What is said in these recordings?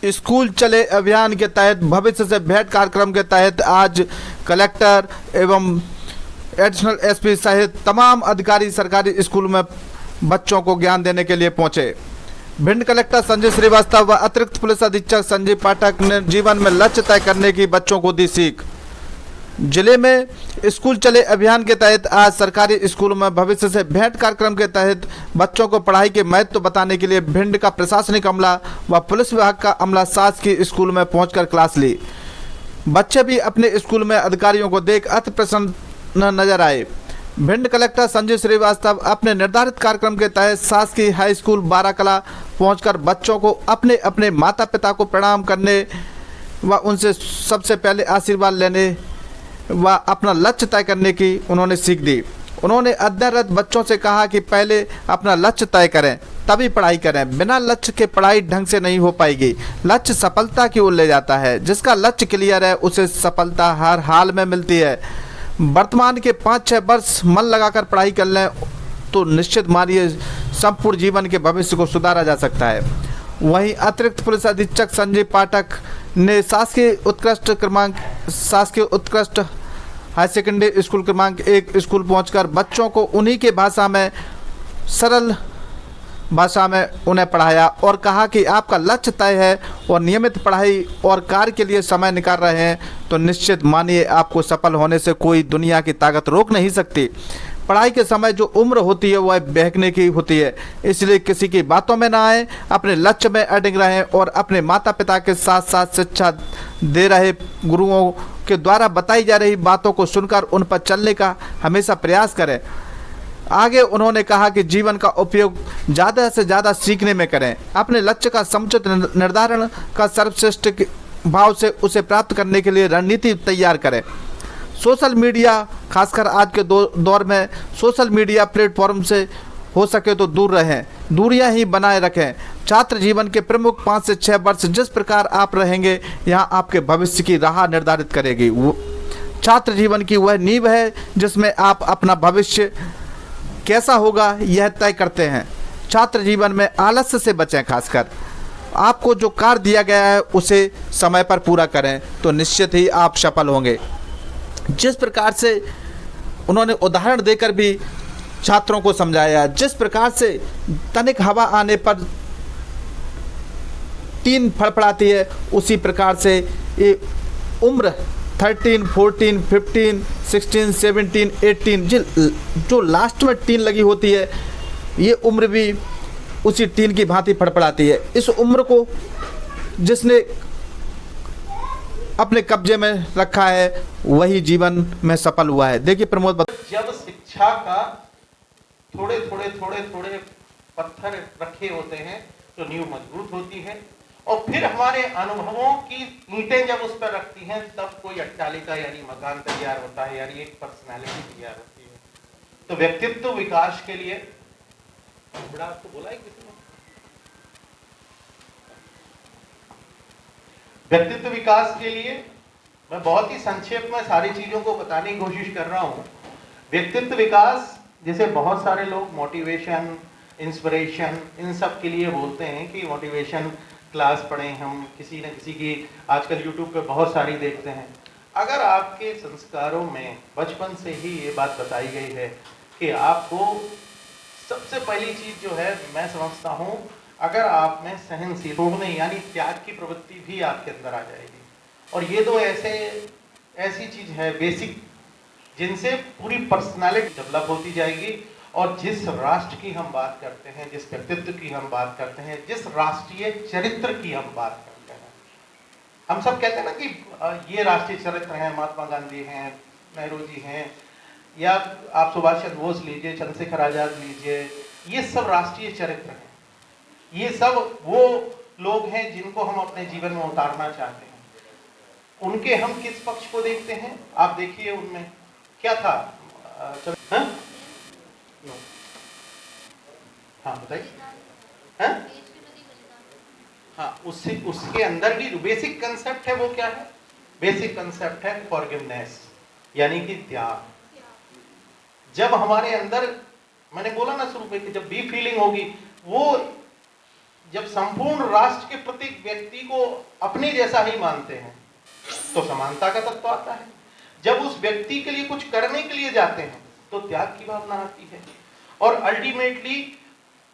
School चले अभियान के तहत भविष्य से भेंट कार्यक्रम के तहत आज कलेक्टर एवं एडिशनल एसपी सहित तमाम अधिकारी सरकारी स्कूल में बच्चों को ज्ञान देने के लिए पहुंचे। भिंड कलेक्टर संजय श्रीवास्तव व अतिरिक्त पुलिस अधीक्षक संजय पाठक ने जीवन में लक्ष्य तय करने की बच्चों को दी सीख। जिले में स्कूल चले अभियान के तहत आज सरकारी स्कूलों में भविष्य से भेंट कार्यक्रम के तहत बच्चों को पढ़ाई के महत्व बताने के लिए भिंड का प्रशासनिक अमला व पुलिस विभाग का अमला शासकीय स्कूल में पहुंचकर क्लास ली। बच्चे भी अपने स्कूल में अधिकारियों को देख अति प्रसन्न नजर आए। भिंड कलेक्टर संजय श्रीवास्तव अपने निर्धारित कार्यक्रम के तहत शासकीय हाई स्कूल बाराकला पहुंचकर बच्चों को अपने अपने माता पिता को प्रणाम करने व उनसे सबसे पहले आशीर्वाद लेने व अपना लक्ष्य तय करने की उन्होंने सीख दी। उन्होंने अध्ययनरत बच्चों से कहा कि पहले अपना लक्ष्य तय करें तभी पढ़ाई करें। बिना लक्ष्य के पढ़ाई ढंग से नहीं हो पाएगी। लक्ष्य सफलता की ओर ले जाता है। जिसका लक्ष्य क्लियर है उसे सफलता हर हाल में मिलती है। वर्तमान के 5-6 वर्ष मन लगाकर पढ़ाई कर लें तो निश्चित मानिए संपूर्ण जीवन के भविष्य को सुधारा जा सकता है। वहीं अतिरिक्त पुलिस अधीक्षक संजय पाठक ने शासकीय उत्कृष्ट हाई सेकेंडरी स्कूल क्रमांक 1 स्कूल पहुंचकर बच्चों को उन्हीं के भाषा में सरल भाषा में उन्हें पढ़ाया और कहा कि आपका लक्ष्य तय है और नियमित पढ़ाई और कार्य के लिए समय निकाल रहे हैं तो निश्चित मानिए आपको सफल होने से कोई दुनिया की ताकत रोक नहीं सकती। पढ़ाई के समय जो उम्र होती है वह बहकने की होती है, इसलिए किसी की बातों में ना आए, अपने लक्ष्य में अडिग रहें और अपने माता पिता के साथ साथ शिक्षा दे रहे गुरुओं के द्वारा बताई जा रही बातों को सुनकर उन पर चलने का हमेशा प्रयास करें। आगे उन्होंने कहा कि जीवन का उपयोग ज़्यादा से ज़्यादा सीखने में करें। अपने लक्ष्य का समुचित निर्धारण का सर्वश्रेष्ठ भाव से उसे प्राप्त करने के लिए रणनीति तैयार करें। सोशल मीडिया खासकर आज के दौर में सोशल मीडिया प्लेटफॉर्म से हो सके तो दूर रहें, दूरियां ही बनाए रखें। छात्र जीवन के प्रमुख 5 से 6 वर्ष जिस प्रकार आप रहेंगे यहाँ आपके भविष्य की राह निर्धारित करेगी। छात्र जीवन की वह नींव है जिसमें आप अपना भविष्य कैसा होगा यह तय करते हैं। छात्र जीवन में आलस्य से बचें। खासकर आपको जो कार्य दिया गया है उसे समय पर पूरा करें तो निश्चित ही आप सफल होंगे। जिस प्रकार से उन्होंने उदाहरण देकर भी छात्रों को समझाया, जिस प्रकार से तनिक हवा आने पर टीन फड़फड़ाती है उसी प्रकार से ये उम्र 13, 14, 15, 16, 17, 18 जो लास्ट में टीन लगी होती है ये उम्र भी उसी टीन की भांति फड़फड़ाती है। इस उम्र को जिसने अपने कब्जे में रखा है वही जीवन में सफल हुआ है। देखिए प्रमोद, जब शिक्षा का थोड़े थोड़े पत्थर रखे होते हैं तो नींव मजबूत होती है और फिर हमारे अनुभवों की ईंटें जब उस पर रखती हैं तब कोई अट्टालिका यानी मकान तैयार होता है, यानी एक पर्सनालिटी तैयार होती है। तो व्यक्तित्व विकास के लिए बड़ा आपको बोला है किसी ने? व्यक्तित्व विकास के लिए मैं बहुत ही संक्षेप में सारी चीजों को बताने की कोशिश कर रहा हूं। व्यक्तित्व विकास जैसे बहुत सारे लोग मोटिवेशन, इंस्पिरेशन इन सब के लिए बोलते हैं कि मोटिवेशन क्लास पढ़ें हम, किसी न किसी की आजकल यूट्यूब पे बहुत सारी देखते हैं। अगर आपके संस्कारों में बचपन से ही ये बात बताई गई है कि आपको सबसे पहली चीज जो है मैं समझता हूँ अगर आप में सहनशील होने यानी त्याग की प्रवृत्ति भी आपके अंदर आ जाएगी और ये दो ऐसी चीज है बेसिक जिनसे पूरी पर्सनालिटी डेवलप होती जाएगी। और जिस राष्ट्र की हम बात करते हैं, जिस व्यक्तित्व की हम बात करते हैं, जिस राष्ट्रीय चरित्र की हम बात करते हैं, हम सब कहते हैं ना कि ये राष्ट्रीय चरित्र हैं, महात्मा गांधी हैं, नेहरू जी हैं, या आप सुभाष चंद्र बोस लीजिए, चंद्रशेखर आजाद लीजिए, ये सब राष्ट्रीय चरित्र हैं। ये सब वो लोग हैं जिनको हम अपने जीवन में उतारना चाहते हैं। उनके हम किस पक्ष को देखते हैं? आप देखिए उनमें क्या था। हाँ बताइए। हाँ उसके अंदर भी बेसिक कंसेप्ट है वो क्या है? बेसिक कंसेप्ट है फॉरगिवनेस यानी कि त्याग। जब हमारे अंदर मैंने बोला ना शुरू में कि जब भी फीलिंग होगी वो जब संपूर्ण राष्ट्र के प्रत्येक व्यक्ति को अपने जैसा ही मानते हैं तो समानता का तत्व आता है। जब उस व्यक्ति के लिए कुछ करने के लिए जाते हैं तो त्याग की भावना आती है। और अल्टीमेटली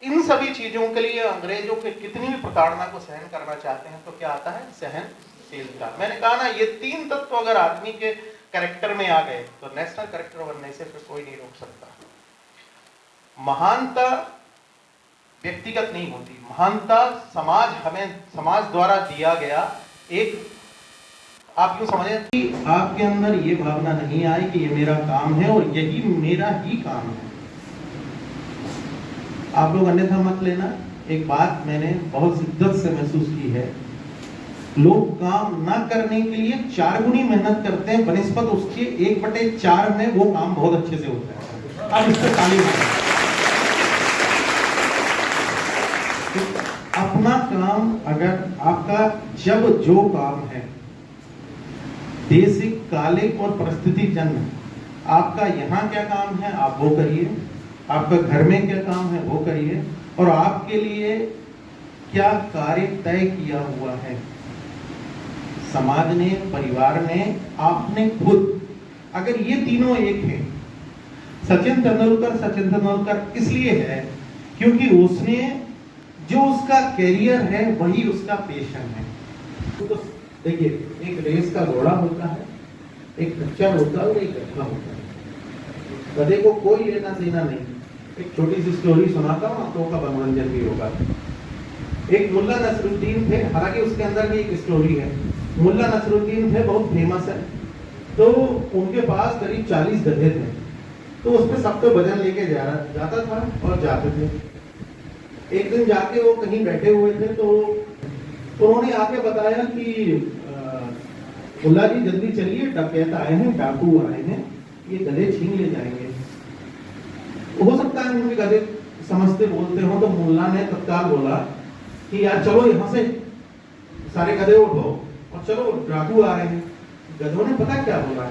इन सभी चीजों के लिए अंग्रेजों के कितनी भी प्रताड़ना को सहन करना चाहते हैं तो क्या आता है? सहनशीलता। मैंने कहा ना, ये 3 तत्व अगर आदमी के कैरेक्टर में आ गए तो नेशनल कैरेक्टर बनने से फिर कोई नहीं रोक सकता। महानता व्यक्तिगत नहीं होती, महानता समाज द्वारा दिया गया एक, आप यूं समझें कि आपके अंदर ये भावना नहीं आई कि ये मेरा काम है और यही मेरा ही काम है। आप लोग अन्यथा मत लेना। एक बात मैंने बहुत शिद्दत से महसूस की है, लोग काम ना करने के लिए 4 गुनी मेहनत करते हैं बनिस्बत उसके 1/4 में वो काम बहुत अच्छे से होता है। आप इस पर ताली मारें। अपना काम, अगर आपका जब जो काम है बेसिक, कालिक और परिस्थिति जन्य, आपका यहाँ क्या काम है आप वो करिए, आपका घर में क्या काम है वो करिए, और आपके लिए क्या कार्य तय किया हुआ है समाज ने, परिवार ने, आपने खुद, अगर ये तीनों एक है। सचिन तेंदुलकर इसलिए है क्योंकि उसने जो उसका कैरियर है वही उसका पैशन है। तो देखिए, एक रेस का घोड़ा होता है, एक खच्चर होता है और एक गधा होता है। गधे को कोई लेना देना नहीं। एक छोटी सी स्टोरी सुनाता हूँ, आप लोगों का मनोरंजन भी होगा। एक मुल्ला नसरुद्दीन थे, हालांकि उसके अंदर भी एक स्टोरी है। मुल्ला नसरुद्दीन थे, बहुत फेमस है। तो उनके पास करीब 40 गधे थे, तो उसमें सब पे वजन लेके जाता था और जाते थे। एक दिन जाके वो कहीं बैठे हुए थे तो उन्होंने आके बताया कि मुल्ला जी जल्दी चलिए, डकैत आए हैं, डाकू आए हैं, ये गधे छीन ले जाएंगे। हो सकता है उनके गधे समझते बोलते हो, तो मुल्ला ने तत्काल बोला कि यार चलो यहाँ से सारे गधे उठो और चलो, डाकू आ रहे हैं। गधों ने पता क्या बोला?